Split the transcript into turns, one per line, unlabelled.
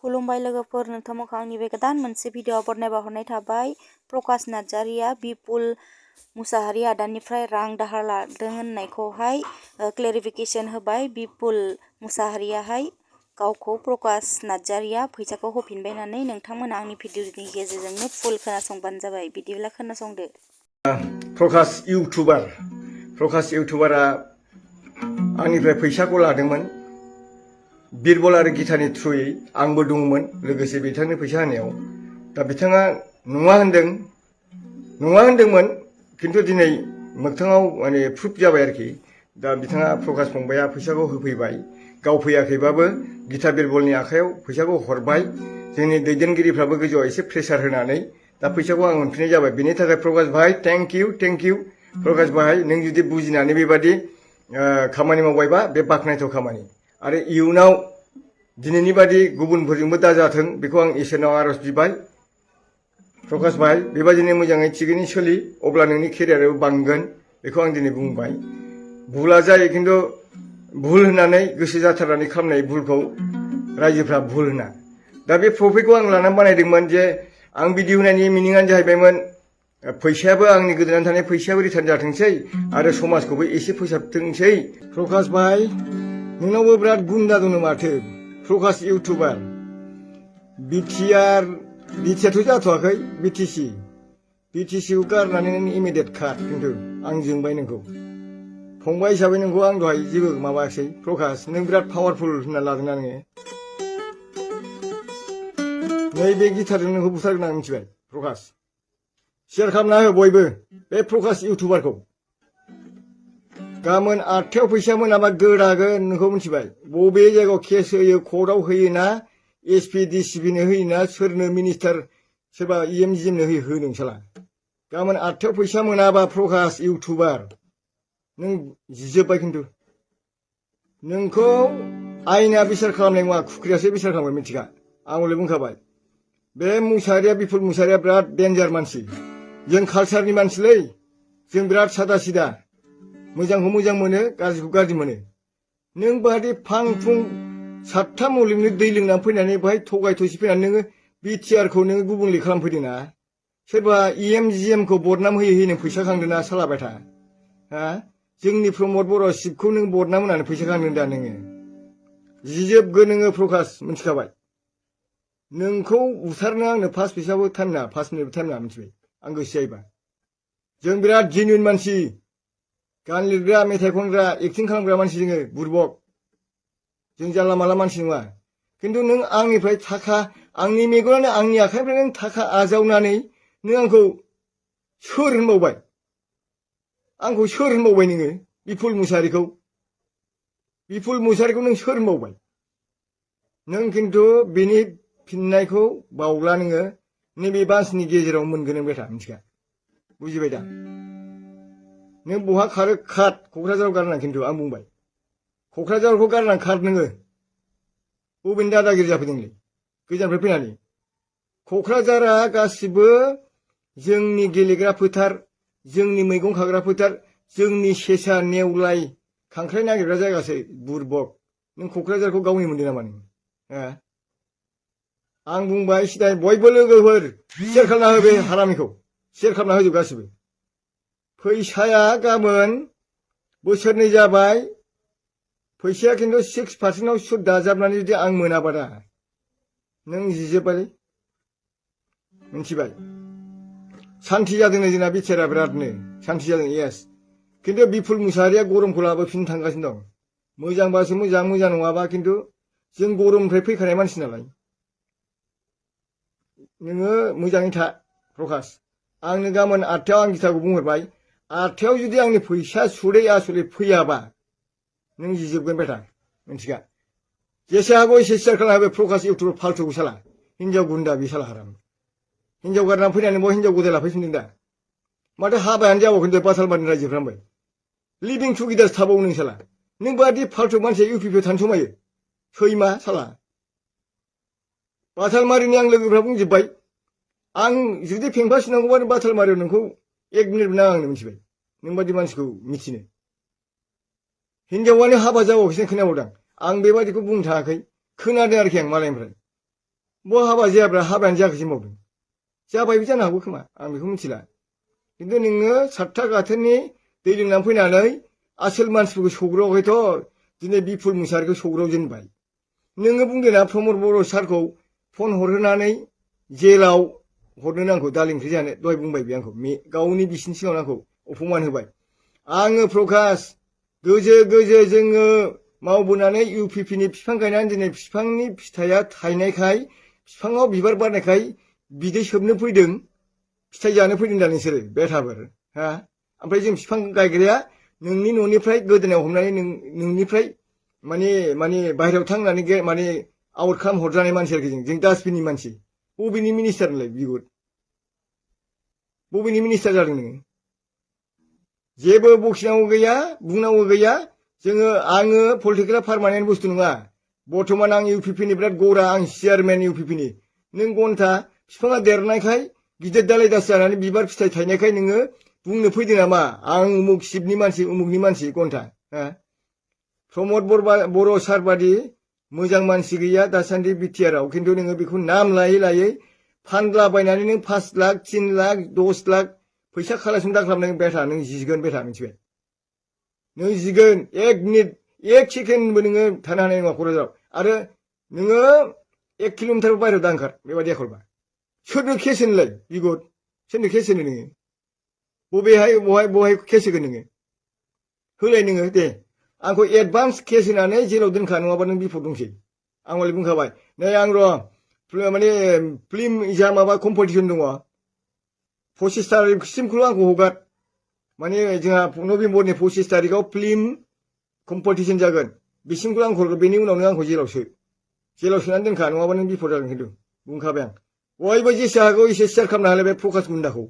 खुलुमबाय लोगोफोर, नोंथांमोनखौ आंनि बे गोदान मोनसे भिडिअ बरनायबाहरनाय थाबाय। प्रकाश नार्जारिया बिपुल मुसाहारि आदानिफ्राय रां दाहार लादों होननायखौहाय क्लेरिफिकेशन होबाय। बिपुल मुसाहारियाहाय गावखौ प्रकाश नार्जारिया फैसाखौ होफिनबाय होननानै नोंथांमोना आंनि भिडिअनि गेजेरजोंनो फुल खोनासंबानो जाबाय। बिदिब्ला खोनासंदो।
प्रकाश इउटुबारा आंनिफ्राय फैसाखौ लादोंमोन। बिरबल आरो गितानि थ्रुयै आंबो दंमोन लोगोसे बिथांनो फैसा होनायाव। दा बिथाङा नङा होनदोंमोन, खिन्थु दिनै मोगथाङाव माने प्रुफ जाबाय आरोखि। दा बिथाङा प्रकाश फंबाया फैसाखौ होफैबाय। गाव फैयाखैबाबो गिता बिरबलनि आखायाव फैसाखौ हरबाय। जोंनि दैदेनगिरिफ्राबो गोजौआव एसे प्रेसार होनानै दा फैसाखौ आं मोनफिननाय जाबाय। बेनि थाखाय प्रकाश भाई थेंक इउ। प्रकाश भाई, नों जुदि बुजिनानै बेबादि खामानि मावबायबा बे बाख्नायथाव खामानि। आरो इयुनाव दिनैनि बादि गुबुनफोरजोंबो दाजाथों बेखौ आं इसोरनाव आरज बिबाय। प्रकाश भाई, बेबादिनो मोजाङै थिगैनो सोलि, अब्ला नोंनि केरियाराबो बांगोन, बेखौ आं दिनै बुंबाय। भुला जायो, खिन्थु भुल होननानै गोसो जाथारनानै खालामनाय भुलखौ रायजोफ्रा भुल होना। दा बे प्रफिटखौ आं लानानै बानायदोंमोन जे आं भिडिअ होनायनि मिनिङानो जाहैबायमोन फैसायाबो आंनि गोदोनानै थानाय फैसायाबो रिटार्न जाथोंसै आरो समाजखौबो एसे फोसाबथोंसै। प्रकाश भाई, नोंनावबो बिराद गुन्दा दङ माथो। प्रकाश इउटुबार बिटिआरथ' जाथ'वाखै, बिटिसिखौ गारनानै नों इमिडियेट खार। खिन्थु आं जोंबाय नोंखौ फंबाय हिसाबै। नोंखौ आं दहाय जेबो माबायाखै। प्रकाश, नों बिराद पावारफुल होनना लादोंना नोङो। नैबे गिटारजों नोंखौ बुथारगोन आं, मिथिबाय प्रकाश। शेयार खालामना हो बयबो बे प्रकाश इउटुबारखौ। गाबोन 8थायाव फैसा मोनाबा गोदागोन नोंखौ, मिथिबाय। बबे जायगायाव केस होयो, कर्टआव होयोना, एसपि डिसिपिनो होयोना, सोरनो मिनिस्टार सोरबा EMGMनो हो नोंसाला। गाबोन 8थायाव फैसा मोनाबा प्रकाश इउटुबार नों जिजोब्बाय। खिन्थु नोंखौ आयेना बिसार खालामनाय नङा, खुख्रियासो बिसार खालामगोन, मिथिगा। आं हले बुंखाबाय। बे मुसाहारिया, बिपुल मुसाहारिया बिराद डेन्जार मानसि। जों कालसारनि मानसिलै, जों बिराद सादा सिदा, मोजांखौ मोजां मोनो, गाज्रिखौ गाज्रि मोनो। नों बादि फां फुं 7था मलिमनो दै लोंनानै फैनानै बाहाय थगाय थसि फैनानै नोङो बिटिआरखौ नोङो गुबुंले खालामफैदोंना। सोरबा EMGMखौ बदनाम होयै नों फैसा खांदोंना सालाबाय था। हा, जोंनि प्रमद बर' शिबखौ नों बदनाम होनानै फैसा खांदों दा नोङो। जिजोबगोन नोङो प्रकाश, मिथिखाबाय। नोंखौ बुथारनो आंनो 5 फैसाबो टाइम नाङा, 5 मिनिटबो टाइम नाङा, मिथिबाय। आं गोसो जायोबा। जों बिराद जेनुइन मानसि, गान लिरग्रा, मेथाइ खनग्रा, एक्टिं खालामग्रा मानसि जोङो, बुरबक। जों जानला मानला मानसि नङा। खिन्थु नों आंनिफ्राय थाखा, आंनि मेगनानो आंनि आखाइनिफ्राय नों थाखा आजावनानै नों आंखौ सोर होनबावबाय? आंखौ सोर होनबावबाय नोङो? बिपुल मुसाहारिखौ नों सोर होनबावबाय? नों खिन्थु बेनि फिननायखौ बावला नोङो नैबे बासनि गेजेराव मोनगोन नों बेटा, मिथिगा। बुजिबाय दा? नों बहा खारो खार, क'क्राझाराव गारनां। खिन्थु आं बुंबाय, क'क्राझारखौ गारनां खार नोङो। बबेनि दादागिरि जाफैदोंलै गोजाननिफ्राय फैनानै? क'क्राझारा गासिबो जोंनि गेलेग्रा फोथार, जोंनि मैगं खाग्रा फोथार, जोंनि सेसा नेवलाय खांख्राइ नागिरग्रा जायगासो, बुरबक। नों क'क्राझारखौ गावनि मोनदों नामा नों? आं बुंबाय सिदाय, बयबो लोगोफोर शेयार खालामना हो, बे हारामिखौ शेयार खालामना होजोब गासिबो। फैसाया गाबोन बोसोरनै जाबाय। फैसाया खिन्थु 6% सुद दाजाबनानै जुदि आं मोनाबा दा नों जिजोब्बायलै, मिथिबाय। सान्थि जादों जोंना बिटिआरआ बिरादनो सान्थि जादों, येस। खिन्थु बिपुल मुसाहारिया गरमखौ लाबोफिननो थांगासिनो दं। मोजांबासो मोजां, मोजां नङाबा खिन्थु जों गरमनिफ्राय फैखानाय मानसि नालाय। नोङो मोजाङै था प्रकाश। आंनो गाबोन 8थायाव आं गिताखौ बुंहरबाय, 8थायाव जुदि आंनि फैसा सुदै आसुदै फैयाबा नों जिजोबगोन बेटा, मिथिगा। जेसे हागौ एसे शेयार खालामना हो प्रकाश इउटुबार फाल्थुखौ साला, हिनजाव गुन्दा बे साला हाराम। हिनजाव गारनानै फैनानै बाव हिनजाव गोदाय लाफैफिनदों दा। माथो हाबायानो जाबावगोन बाथालबारिनि रायजोफ्रा ओमफ्राय लिभिं टुगेदारसो थाबावो नों साला। नों बादि फाल्थु मानसिया इउपिपिआव थानो समायो, सैमा साला। बाथालमारिनि आं लोगोफ्रा बुंजोब्बाय, आं जुदि फेंफा सुनांगौबानो बाथालमारियाव नोंखौ 1 मिनिट नाङा आंनो, मिथिबाय। नों बादि मानसिखौ मिथिनो। हिनजावानो हाबा जाबावखैसो खोनाबावदां। आं बेबादिखौ बुंनो थाङाखै, खोनादों आरोखि आं मालायनिफ्राय। 뭐 하바 जायाब्रा 하바यानो जायाखैसो मावदों जाबायबो जानो हागौ खोमा आं बेखौ मिथिला खिन्थु नोङो सातथा गाथोननि दै लोंनानै फैनानै आसोल मानसिफोरखौ सौग्रावाखैथ' दिनै बिपुल मुसाहारिखौ सौग्रावजेनबाय नोङो बुंदोंना प्रमद बर' सारखौ फन हरहोनानै जेलाव हरनो नांगौ दालि ओंख्रि जानो दहाय बुंबाय बे आंखौ गावनि बिसिनि सिगाङाव आंखौ अपमान होबाय आङो प्रकाश गोजो गोजो जोङो मावबोनानै इउपिपिनि बिफां गायनानै दिनै बिफांनि फिथाइया थायनायखाय बिफाङाव बिबार बारनायखाय बिदै सोबनो फैदों फिथाइ जानो फैदों दा नोंसोरो बेथाफोर हा ओमफ्राय जों बिफां गायग्राया नोंनि न'निफ्राय गोदोनायाव हमनानै नोंनिफ्राय माने बाहेरायाव थांनानै माने आउट खालाम हरजानाय मानसि आरोखि जों डास्टबिननि मानसि बबेनि मिनिस्टार नोंलाय बिगुर बबेनि मिनिस्टार जादों नोङो जेबो बखिनांगौ गैया बुंनांगौ गैया जोङो आङो पलिटिकेला पारमानेन्ट बुस्थु नङा बर्थमान आं इउपिपिनि बिराद गरा आं चेयारमेन इउपिपिनि नों घन्टा बिफाङा देरनायखाय गिदिर दालाय दास जानानै बिबार फिथाइ थायनायखाय नोङो बुंनो फैदों नामा आं उमुक शिबनि मानसि उमुकनि मानसि घन्टा हा प्रमद बर' सार बादि मोजां मानसि गैया दासान्दि बिटिआरआव खिन्थु नोङो बेखौ नाम लायै लायै फानलाबायनानै नों 5 लाख 3 लाख 10 लाख फैसा खालामनो दाख्लाब नों बेथा नों जिगोन बेथा मिथिबाय नों जिगोन 1 मिनिट 1 सेकेन्डबो नोङो थानो हानाय नङा क'क्राझाराव आरो नोङो 1 किल'मिटार बाहेरायाव दांखार बेबायदि एखलबा सोरनो केस होनोलाय बिगुर सोरनो केस होनो नोङो बहाय केस होगोन नोङो होलाय नोङो दे आंखौ एडभान्स केस होनानै जेलाव दोनखा नङाबा नों बिफद दंसै आं हले बुंखाबाय नै आं र' माने फिल्म जा माबा कम्पिटिसन दङ 25 तारिखसिमखौल' आंखौ हगार माने जोंहा नभेम्बरनि 25 तारिखआव फिल्म कम्पिटिसन जागोन बिसिमखौल' आंखौ हरगोन बेनि उनावनो आंखौ जेलाव सोनानै दोनखा नङाबा नों बिफद जागोन खिन्थु बुंखाबाय आं बयबो जेसे हागौ एसे शेयार खालामनो हालाय बे प्रकाश मुन्डाखौ